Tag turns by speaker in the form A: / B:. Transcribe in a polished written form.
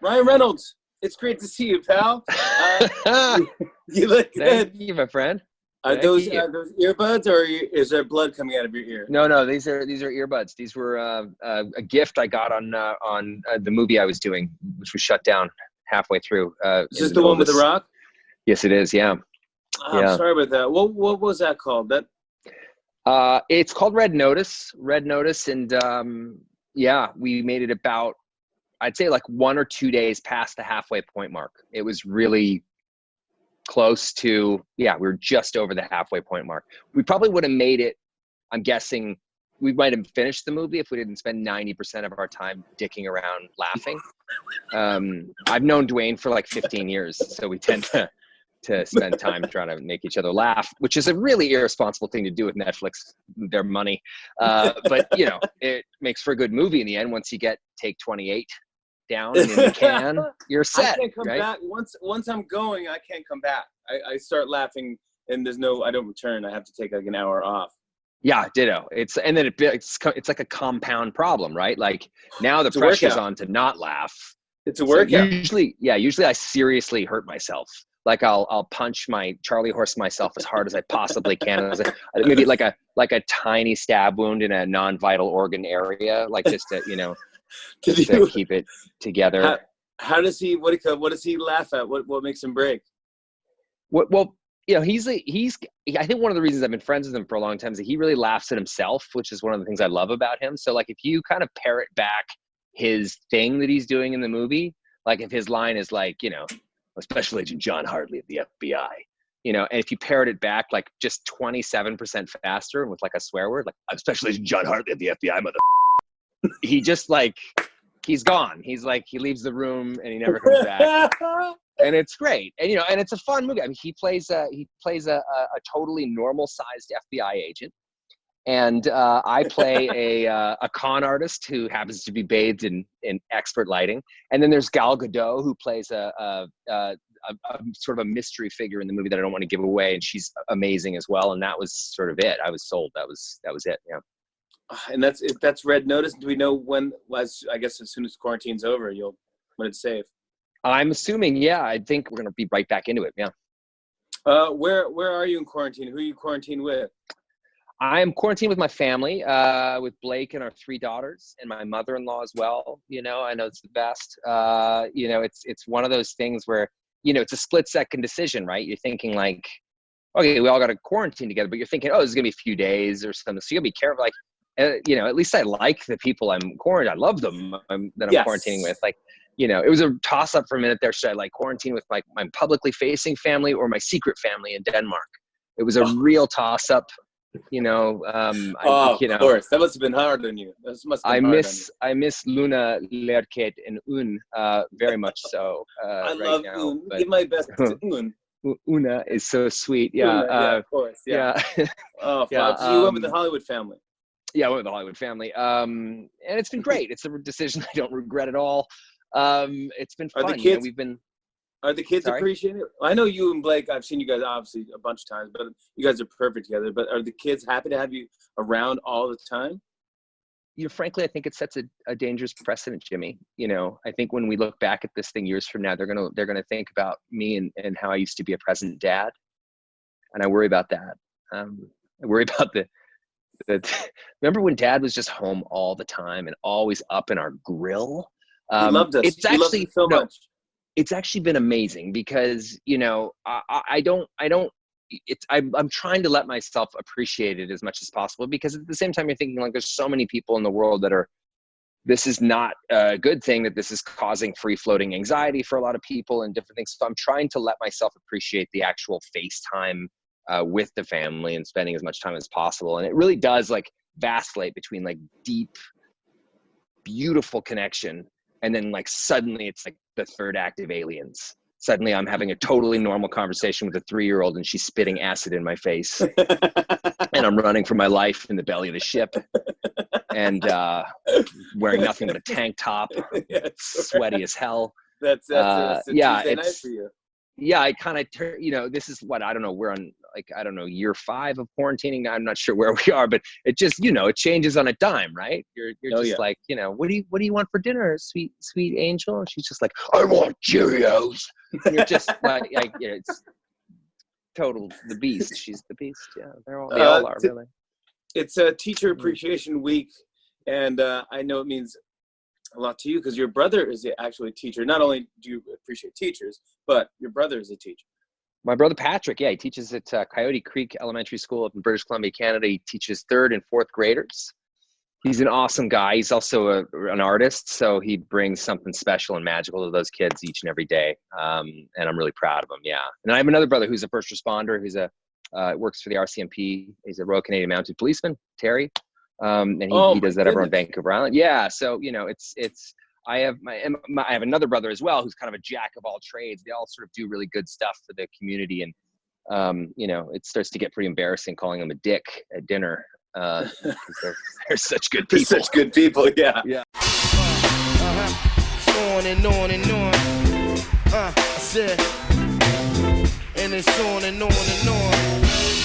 A: Ryan Reynolds, it's great to see you, pal. You look good.
B: Thank you, my friend.
A: Are
B: Thank
A: those
B: you.
A: earbuds, or is there blood coming out of your ear?
B: No, these are earbuds. These were a gift I got on the movie I was doing, which was shut down halfway through.
A: Is this the one with The Rock?
B: Yes, it is. Yeah.
A: Oh, I'm sorry about that. What was that called? That
B: it's called Red Notice. Red Notice, and we made it about, I'd say, like 1 or 2 days past the halfway point mark. It was really close to, we were just over the halfway point mark. We probably would have made it, I'm guessing, we might have finished the movie if we didn't spend 90% of our time dicking around laughing. I've known Dwayne for like 15 years, so we tend to spend time trying to make each other laugh, which is a really irresponsible thing to do with Netflix, their money. But, it makes for a good movie in the end. Once you get take 28 down and in the can, you're set.
A: I can't come
B: right?
A: back. Once I'm going, I can't come back. I start laughing, and I don't return. I have to take like an hour off.
B: Yeah, ditto. It's like a compound problem, right? Like now the pressure's on to not laugh.
A: It's a workout.
B: So usually I seriously hurt myself. Like I'll punch my Charlie horse myself as hard as I possibly can. Maybe like a tiny stab wound in a non-vital organ area, like just to to keep it together.
A: How does he? What does he laugh at? What makes him break?
B: Well, he's I think one of the reasons I've been friends with him for a long time is that he really laughs at himself, which is one of the things I love about him. So like if you kind of parrot back his thing that he's doing in the movie, like if his line is like, Special Agent John Hartley of the FBI, and if you parrot it back like just 27% faster and with like a swear word, like I'm Special Agent John Hartley of the FBI, mother. He just like, he's gone. He's like, he leaves the room and he never comes back. And it's great. And, and it's a fun movie. I mean, he plays a totally normal sized FBI agent. And I play a con artist who happens to be bathed in expert lighting. And then there's Gal Gadot, who plays a sort of a mystery figure in the movie that I don't want to give away. And she's amazing as well. And that was sort of it. I was sold. That was it. Yeah.
A: And that's Red Notice. Do we know when? I guess as soon as quarantine's over, when it's safe.
B: I'm assuming. Yeah, I think we're gonna be right back into it. Yeah.
A: Where are you in quarantine? Who are you quarantined with?
B: I am quarantined with my family, with Blake and our 3 daughters, and my mother-in-law as well. I know it's the best. It's one of those things where it's a split-second decision, right? You're thinking like, okay, we all got to quarantine together, but you're thinking, oh, this is gonna be a few days or something. So you gotta be careful. Like, at least I like the people I'm quarantined. I love them that I'm quarantining with. Like, it was a toss up for a minute there. Should I like quarantine with my publicly facing family or my secret family in Denmark? It was a real toss up.
A: Of course, that must have been hard on you.
B: I miss Luna, Lerket, and Un very much so.
A: I love Un. Give my best to Un.
B: Una is so sweet. Yeah,
A: of course. Yeah. Oh, yeah. So you went with the Hollywood family.
B: Yeah, I went with the Hollywood family. And it's been great. It's a decision I don't regret at all. It's been fun.
A: Are the kids, Are the kids
B: Sorry?
A: appreciating it? I know you and Blake, I've seen you guys obviously a bunch of times, but you guys are perfect together. But are the kids happy to have you around all the time?
B: Frankly, I think it sets a dangerous precedent, Jimmy. I think when we look back at this thing years from now, they're gonna think about me and how I used to be a present dad. And I worry about that. I worry about remember when Dad was just home all the time and always up in our grill?
A: He loved us.
B: It's actually
A: so much.
B: It's actually been amazing because I'm trying to let myself appreciate it as much as possible, because at the same time you're thinking like there's so many people in the world that this is not a good thing, that this is causing free floating anxiety for a lot of people and different things. So I'm trying to let myself appreciate the actual FaceTime with the family and spending as much time as possible. And it really does like vacillate between like deep, beautiful connection. And then like suddenly it's like the third act of Aliens. Suddenly I'm having a totally normal conversation with a 3-year-old and she's spitting acid in my face. And I'm running for my life in the belly of the ship and wearing nothing but a tank top, sweaty as hell.
A: That's a Tuesday night for you.
B: yeah, I kind of, this is what, I don't know, we're on like, I don't know, year 5 of quarantining. I'm not sure where we are, but it just, it changes on a dime, right? You're just like, what do you want for dinner, sweet angel? And she's just like, I want Cheerios. And you're just like it's total the beast. She's the beast. Yeah, they all are really.
A: It's a Teacher Appreciation Week, and I know it means a lot to you because your brother is actually a teacher. Not only do you appreciate teachers, but your brother is a teacher.
B: My brother Patrick, he teaches at Coyote Creek Elementary School up in British Columbia, Canada. He teaches 3rd and 4th graders. He's an awesome guy. He's also an artist, so he brings something special and magical to those kids each and every day. And I'm really proud of him. Yeah. And I have another brother who's a first responder, who's works for the RCMP. He's a Royal Canadian Mounted Policeman, Terry. And he does that over on Vancouver Island. Yeah. So, I have I have another brother as well, who's kind of a jack of all trades. They all sort of do really good stuff for the community. And, it starts to get pretty embarrassing calling them a dick at dinner. Because they're such good people.
A: They're such good people. Yeah.
B: Yeah.
C: On and on and on. I said, and it's on and on and on.